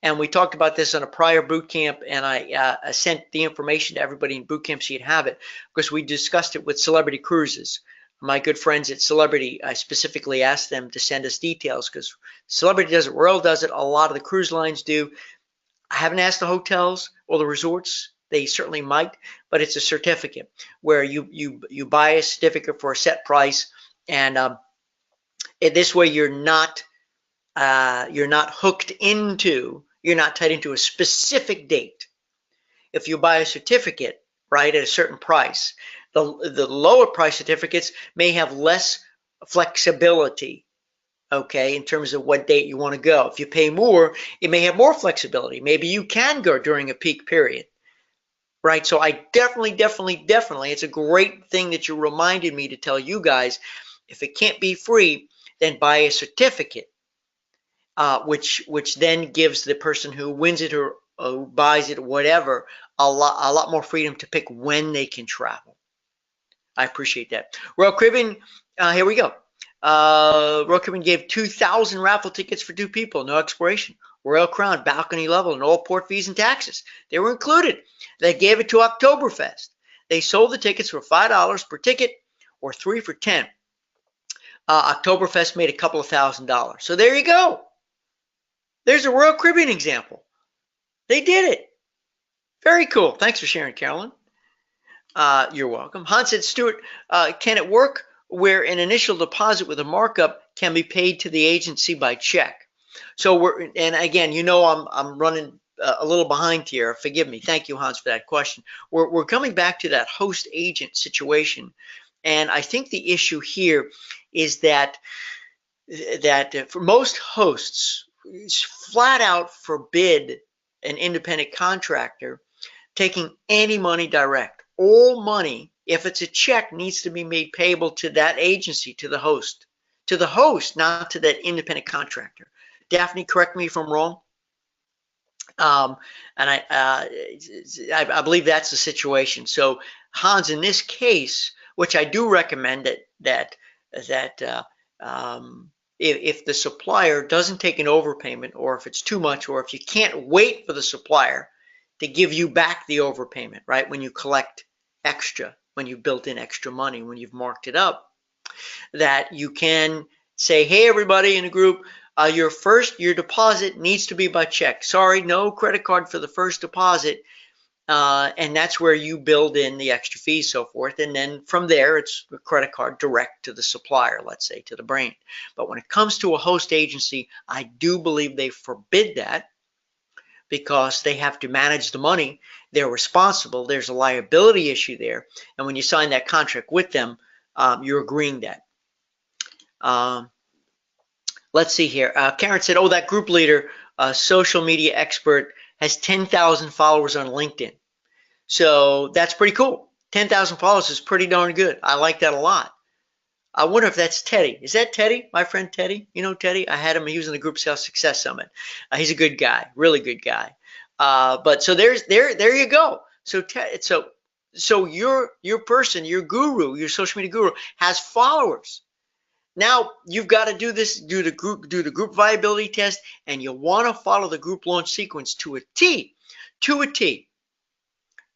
Speaker 1: And we talked about this on a prior boot camp, and I sent the information to everybody in boot camp so you'd have it, because we discussed it with Celebrity Cruises. My good friends at Celebrity, I specifically asked them to send us details, because Celebrity does it, Royal does it, a lot of the cruise lines do. I haven't asked the hotels or the resorts. They certainly might, but it's a certificate where you buy a certificate for a set price, and this way you're not hooked into. You're not tied into a specific date. If you buy a certificate, right, at a certain price, the lower price certificates may have less flexibility, okay, in terms of what date you want to go. If you pay more, it may have more flexibility. Maybe you can go during a peak period, right? So I definitely, it's a great thing that you reminded me to tell you guys, if it can't be free, then buy a certificate. Which then gives the person who wins it or who buys it or whatever a lot more freedom to pick when they can travel. I appreciate that. Royal Caribbean, here we go. Royal Caribbean gave 2,000 raffle tickets for 2 people, no expiration. Royal Crown, balcony level, and all port fees and taxes. They were included. They gave it to Oktoberfest. They sold the tickets for $5 per ticket or 3 for $10. Oktoberfest made a couple of $1,000s. So there you go. There's a Royal Caribbean example. They did it. Very cool. Thanks for sharing, Carolyn. You're welcome. Hans said, Stuart, can it work where an initial deposit with a markup can be paid to the agency by check? So and again, I'm running a little behind here. Forgive me. Thank you, Hans, for that question. We're coming back to that host agent situation, and I think the issue here is that for most hosts, flat out forbid an independent contractor taking any money direct. All money, if it's a check, needs to be made payable to that agency, to the host, not to that independent contractor. Daphne, correct me if I'm wrong. And I believe that's the situation. So Hans, in this case, which I do recommend that if the supplier doesn't take an overpayment, or if it's too much, or if you can't wait for the supplier to give you back the overpayment, right, when you collect extra, when you've built in extra money, when you've marked it up, that you can say, hey, everybody in the group, your deposit needs to be by check. Sorry, no credit card for the first deposit. And that's where you build in the extra fees, so forth. And then from there, it's a credit card direct to the supplier, let's say, to the brand. But when it comes to a host agency, I do believe they forbid that because they have to manage the money. They're responsible. There's a liability issue there. And when you sign that contract with them, you're agreeing that. Let's see here. Karen said, oh, that group leader, social media expert, has 10,000 followers on LinkedIn. So that's pretty cool. 10,000 followers is pretty darn good. I like that a lot. I wonder if that's Teddy. Is that Teddy? My friend Teddy? You know Teddy? I had him. He was in the Group Sales Success Summit. He's a good guy, really good guy. But so there you go. So your person, your guru, your social media guru has followers. Now you've got to do the group viability test, and you want to follow the group launch sequence to a T.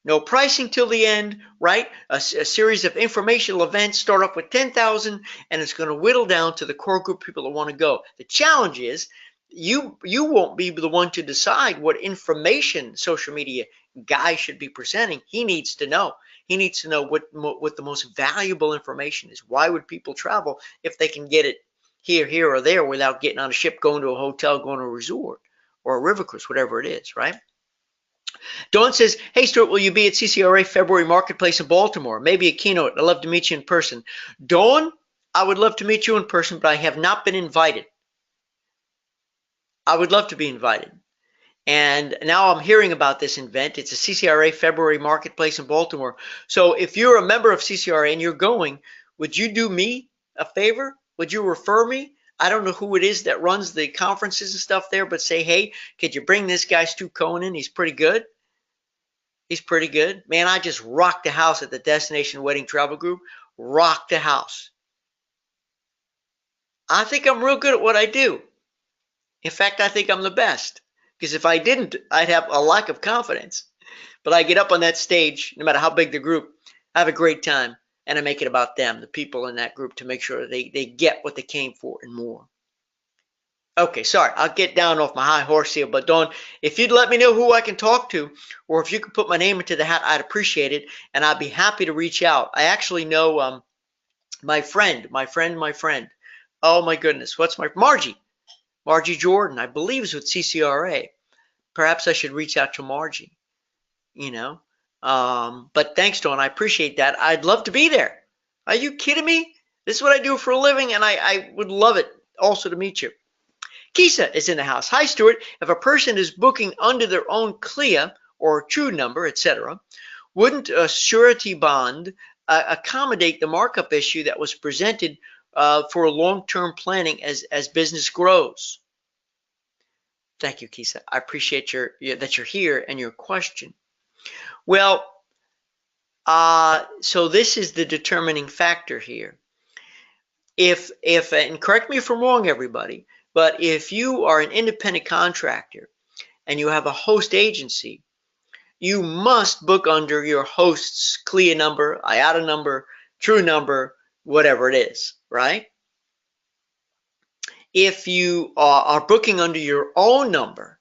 Speaker 1: No pricing till the end, right? A series of informational events start off with 10,000, and it's going to whittle down to the core group of people that want to go. The challenge is you won't be the one to decide what information social media guy should be presenting. He needs to know. He needs to know what the most valuable information is. Why would people travel if they can get it here, or there without getting on a ship, going to a hotel, going to a resort, or a river cruise, whatever it is, right? Dawn says, hey, Stuart, will you be at CCRA February Marketplace in Baltimore? Maybe a keynote. I'd love to meet you in person. Dawn, I would love to meet you in person, but I have not been invited. I would love to be invited. And now I'm hearing about this event. It's a CCRA February Marketplace in Baltimore. So if you're a member of CCRA and you're going, would you do me a favor? Would you refer me? I don't know who it is that runs the conferences and stuff there, but say, hey, could you bring this guy Stu Cohen in? He's pretty good. He's pretty good. Man, I just rocked the house at the Destination Wedding Travel Group. Rocked the house. I think I'm real good at what I do. In fact, I think I'm the best. Because if I didn't, I'd have a lack of confidence. But I get up on that stage, no matter how big the group, I have a great time. And I make it about them, the people in that group, to make sure they get what they came for and more. Okay, sorry, I'll get down off my high horse here, but Dawn, if you'd let me know who I can talk to, or if you could put my name into the hat, I'd appreciate it, and I'd be happy to reach out. I actually know my friend. Oh my goodness, what's Margie Jordan, I believe, is with CCRA. Perhaps I should reach out to Margie, you know. But thanks, Dawn. I appreciate that. I'd love to be there. Are you kidding me? This is what I do for a living, and I would love it also to meet you. Kisa is in the house. Hi, Stuart. If a person is booking under their own CLIA or true number, etc., wouldn't a surety bond accommodate the markup issue that was presented for long-term planning as business grows? Thank you, Kisa. I appreciate that you're here and your question. Well, so this is the determining factor here. And correct me if I'm wrong, everybody, but if you are an independent contractor and you have a host agency, you must book under your host's CLIA number, IATA number, true number, whatever it is, right? If you are booking under your own number,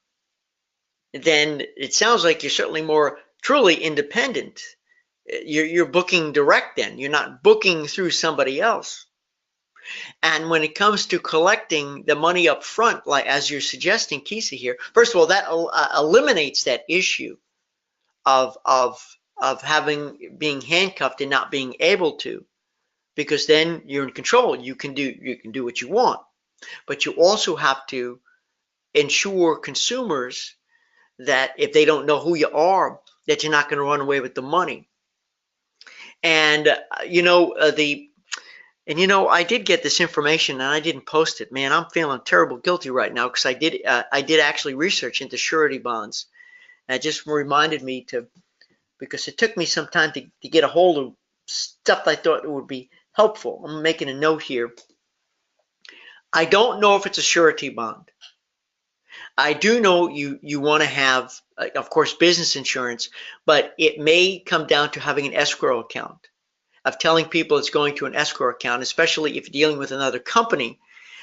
Speaker 1: then it sounds like you're certainly more truly independent. You're booking direct then. You're not booking through somebody else. And when it comes to collecting the money up front, like as you're suggesting, Kisa here, first of all, that eliminates that issue of being handcuffed and not being able to, because then you're in control. You can do what you want, but you also have to ensure consumers that if they don't know who you are, that you're not going to run away with the money. And I did get this information and I didn't post it. Man, I'm feeling terrible guilty right now because I did actually research into surety bonds. And it just reminded me because it took me some time to get a hold of stuff I thought would be helpful. I'm making a note here. I don't know if it's a surety bond. I do know you want to have, of course, business insurance, but it may come down to having an escrow account, of telling people it's going to an escrow account, especially if you're dealing with another company,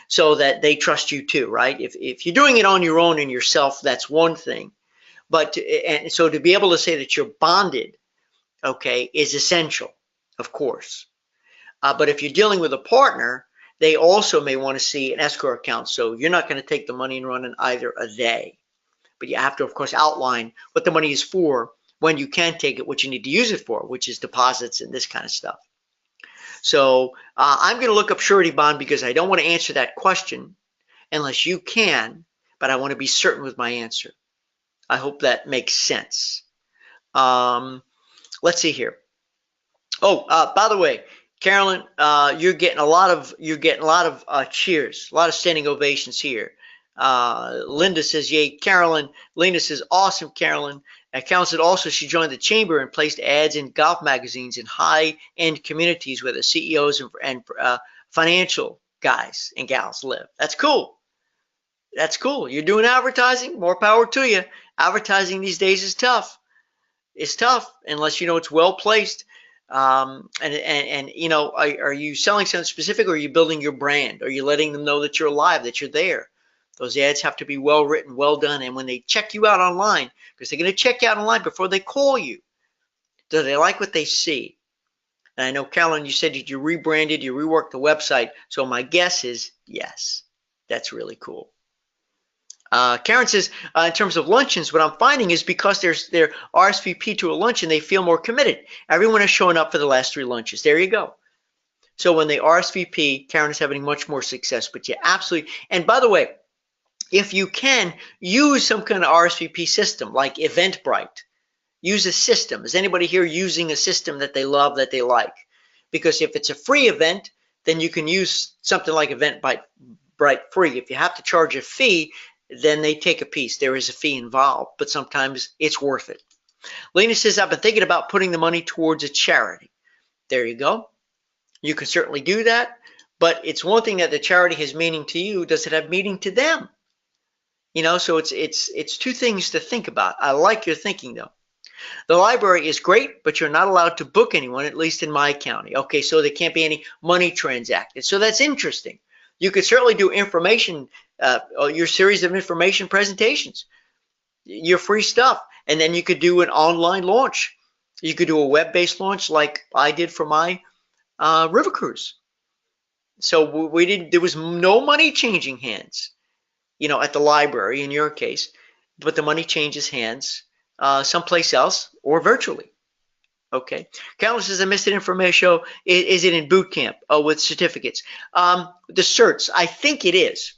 Speaker 1: so that they trust you too, right? If you're doing it on your own and yourself, that's one thing. But and so to be able to say that you're bonded, okay, is essential, of course. But if you're dealing with a partner, they also may want to see an escrow account. So you're not going to take the money and run in either a day. But you have to, of course, outline what the money is for, when you can take it, what you need to use it for, which is deposits and this kind of stuff. So I'm going to look up surety bond because I don't want to answer that question unless you can, but I want to be certain with my answer. I hope that makes sense. Let's see here. Oh, by the way, Carolyn, you're getting a lot of cheers, a lot of standing ovations here. Linda says, "Yay, Carolyn." Lena says, "Awesome, Carolyn." Carolyn said also she joined the chamber and placed ads in golf magazines in high-end communities where the CEOs and financial guys and gals live. That's cool. That's cool. You're doing advertising. More power to you. Advertising these days is tough. It's tough unless you know it's well placed. And you know, are you selling something specific, or are you building your brand? Are you letting them know that you're alive, that you're there? Those ads have to be well written, well done. And when they check you out online, because they're going to check you out online before they call you, do they like what they see? And I know, Carolyn, you said that you rebranded, you reworked the website. So my guess is yes. That's really cool. Karen says, in terms of luncheons, what I'm finding is because they're RSVP to a luncheon, they feel more committed. Everyone has shown up for the last 3 lunches. There you go. So when they RSVP, Karen is having much more success. But yeah, absolutely. And by the way, if you can, use some kind of RSVP system like Eventbrite. Use a system. Is anybody here using a system that they love, that they like? Because if it's a free event, then you can use something like Eventbrite free. If you have to charge a fee, then they take a piece. There is a fee involved, but sometimes it's worth it. Lena says, I've been thinking about putting the money towards a charity. There you go. You can certainly do that, but it's one thing that the charity has meaning to you. Does it have meaning to them? You know, so it's 2 things to think about. I like your thinking, though. The library is great, but you're not allowed to book anyone, at least in my county. Okay, so there can't be any money transacted. So that's interesting. You could certainly do information, your series of information presentations, your free stuff, and then you could do an online launch. You could do a web-based launch like I did for my river cruise. So there was no money changing hands, you know, at the library in your case, but the money changes hands someplace else or virtually. Okay. Carolyn says, I missed an information. Is it in boot camp? Oh, with certificates. The certs, I think it is.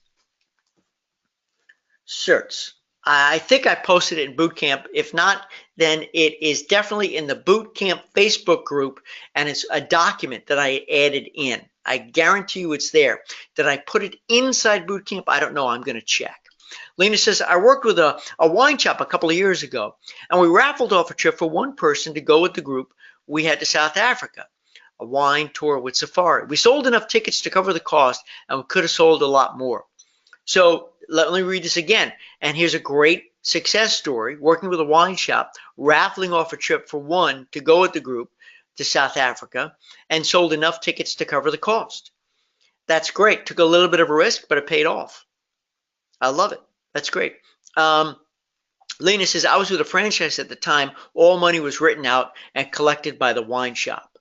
Speaker 1: Certs. I think I posted it in boot camp. If not, then it is definitely in the boot camp Facebook group, and it's a document that I added in. I guarantee you it's there. Did I put it inside boot camp? I don't know. I'm going to check. Lena says, I worked with a wine shop a couple of years ago, and we raffled off a trip for one person to go with the group we had to South Africa, a wine tour with safari. We sold enough tickets to cover the cost, and we could have sold a lot more. So let me read this again. And here's a great success story, working with a wine shop, raffling off a trip for one to go with the group to South Africa, and sold enough tickets to cover the cost. That's great. Took a little bit of a risk, but it paid off. I love it. That's great. Lena says, I was with a franchise at the time. All money was written out and collected by the wine shop.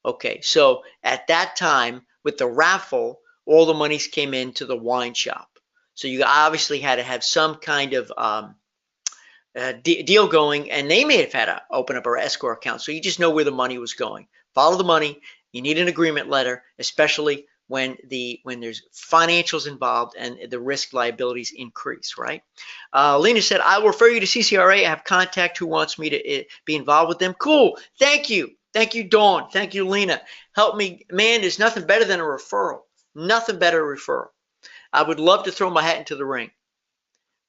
Speaker 1: Okay, so at that time, with the raffle, all the monies came into the wine shop. So you obviously had to have some kind of deal going, and they may have had to open up an escrow account. So you just know where the money was going. Follow the money. You need an agreement letter, especially when there's financials involved and the risk liabilities increase, right? Lena said, I will refer you to CCRA. I have contact who wants me to be involved with them. Cool. Thank you. Thank you, Dawn. Thank you, Lena. Help me. Man, there's nothing better than a referral. Nothing better than a referral. I would love to throw my hat into the ring.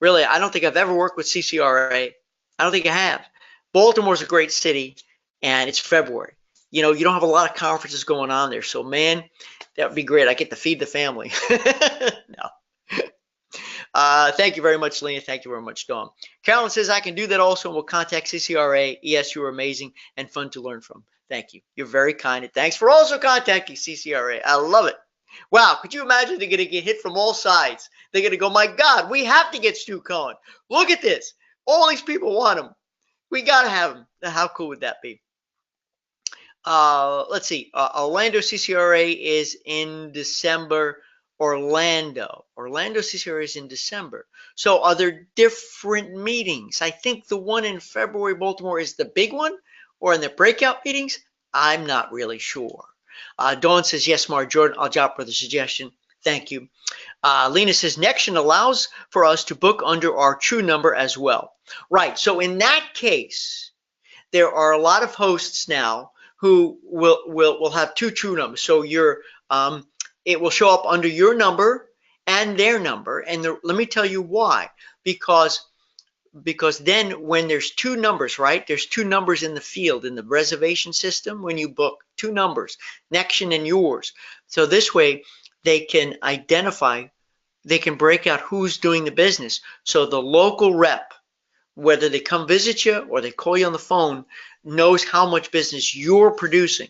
Speaker 1: Really, I don't think I've ever worked with CCRA. I don't think I have. Baltimore's a great city, and it's February. You know, you don't have a lot of conferences going on there. So, man, that would be great. I get to feed the family. No. Thank you very much, Lena. Thank you very much, Dawn. Carolyn says, I can do that also, and we'll contact CCRA. Yes, you are amazing and fun to learn from. Thank you. You're very kind. And thanks for also contacting CCRA. I love it. Wow, could you imagine they're going to get hit from all sides? They're going to go, my God, we have to get Stu Cohen. Look at this. All these people want them. We got to have them. How cool would that be? Let's see. Orlando CCRA is in December. Orlando CCRA is in December. So are there different meetings? I think the one in February, Baltimore, is the big one, or in the breakout meetings? I'm not really sure. Dawn says, yes, Mark Jordan, I'll drop for the suggestion. Thank you. Lena says, Nexion allows for us to book under our true number as well. Right. So in that case, there are a lot of hosts now who will have two true numbers. So it will show up under your number and their number. And let me tell you why. Because then when there's two numbers, right? There's two numbers in the field in the reservation system when you book, two numbers, Nexion and yours. So this way they can identify, they can break out who's doing the business. So the local rep, whether they come visit you or they call you on the phone, knows how much business you're producing.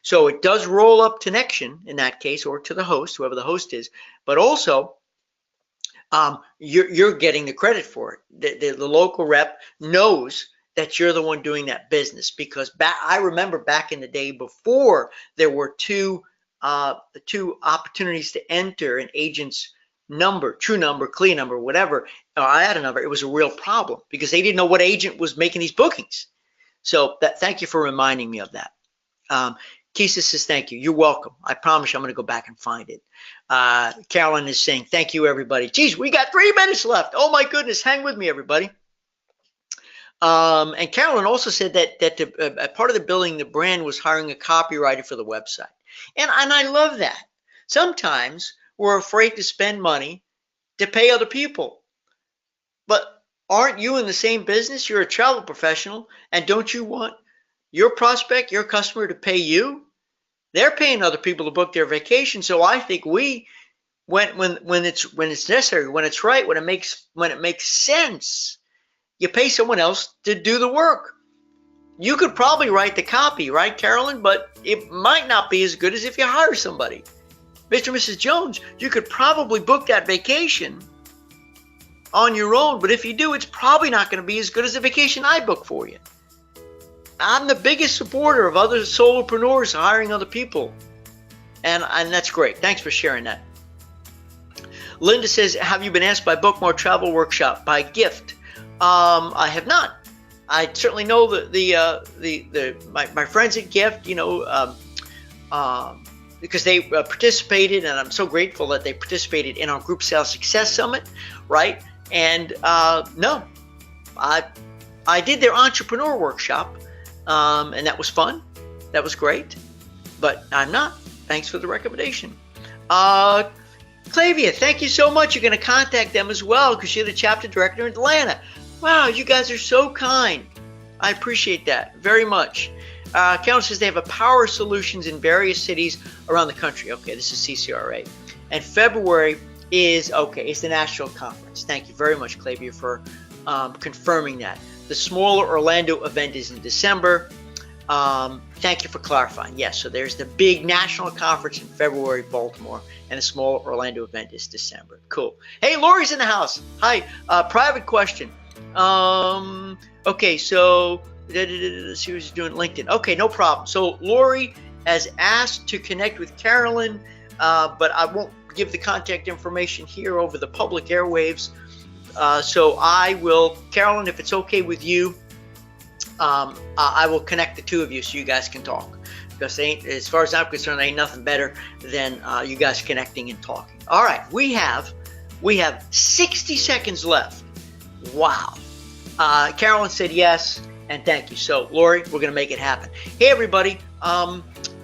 Speaker 1: So it does roll up to Nexion in that case, or to the host, whoever the host is, but also you're getting the credit for it. The local rep knows that you're the one doing that business, because I remember back in the day before there were two opportunities to enter an agent's number, true number, clear number, whatever. I had a number. It was a real problem because they didn't know what agent was making these bookings. So thank you for reminding me of that. Keisha says, thank you. You're welcome. I promise you I'm going to go back and find it. Carolyn is saying, thank you, everybody. Geez, we got 3 minutes left. Oh, my goodness. Hang with me, everybody. And Carolyn also said that part of the building the brand was hiring a copywriter for the website. And I love that. Sometimes we're afraid to spend money to pay other people. But aren't you in the same business? You're a travel professional, and don't you want your prospect, your customer, to pay you? They're paying other people to book their vacation. So I think when it's necessary, when it's right, when it makes sense, you pay someone else to do the work. You could probably write the copy, right, Carolyn? But it might not be as good as if you hire somebody. Mr. and Mrs. Jones, you could probably book that vacation on your own, but if you do, it's probably not going to be as good as the vacation I book for you. I'm the biggest supporter of other solopreneurs hiring other people, and that's great. Thanks for sharing that. Linda says, have you been asked by Bookmark Travel Workshop by gift? I have not. I certainly know my friends at Gift, because they participated, and I'm so grateful that they participated in our Group Sales Success Summit, right? And no, I did their entrepreneur workshop, and that was fun. That was great, but I'm not. Thanks for the recommendation. Clavia, thank you so much. You're going to contact them as well because you're the chapter director in Atlanta. Wow, you guys are so kind. I appreciate that very much. Carol says they have a power solutions in various cities around the country. Okay, this is CCRA. And February is, okay, it's the national conference. Thank you very much, Clavia, for confirming that. The smaller Orlando event is in December. Thank you for clarifying. Yes, so there's the big national conference in February, Baltimore, and the smaller Orlando event is December. Cool. Hey, Lori's in the house. Hi. Private question. Okay, so let's see what she's doing. LinkedIn. Okay, no problem. So Lori has asked to connect with Carolyn, but I won't give the contact information here over the public airwaves. So I will, Carolyn, if it's okay with you, I will connect the two of you so you guys can talk. Because as far as I'm concerned, ain't nothing better than you guys connecting and talking. All right, we have 60 seconds left. Wow. Carolyn said yes, and thank you. So, Lori, we're going to make it happen. Hey, everybody.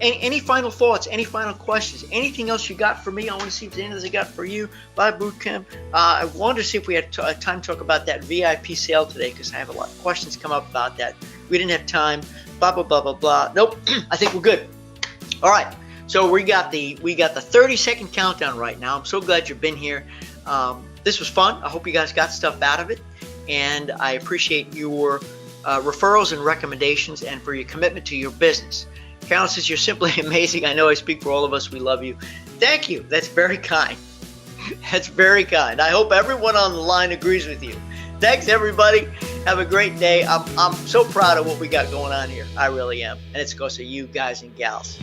Speaker 1: Any final thoughts? Any final questions? Anything else you got for me? I want to see if there's anything else I got for you. Bye, Bootcamp. I wanted to see if we had time to talk about that VIP sale today because I have a lot of questions come up about that. We didn't have time. Blah, blah, blah, blah, blah. Nope. I think we're good. All right. So we got the 30-second countdown right now. I'm so glad you've been here. This was fun. I hope you guys got stuff out of it. And I appreciate your referrals and recommendations and for your commitment to your business. Carolyn says, you're simply amazing. I know I speak for all of us. We love you. Thank you. That's very kind. That's very kind. I hope everyone on the line agrees with you. Thanks, everybody. Have a great day. I'm so proud of what we got going on here. I really am. And it's because of you guys and gals.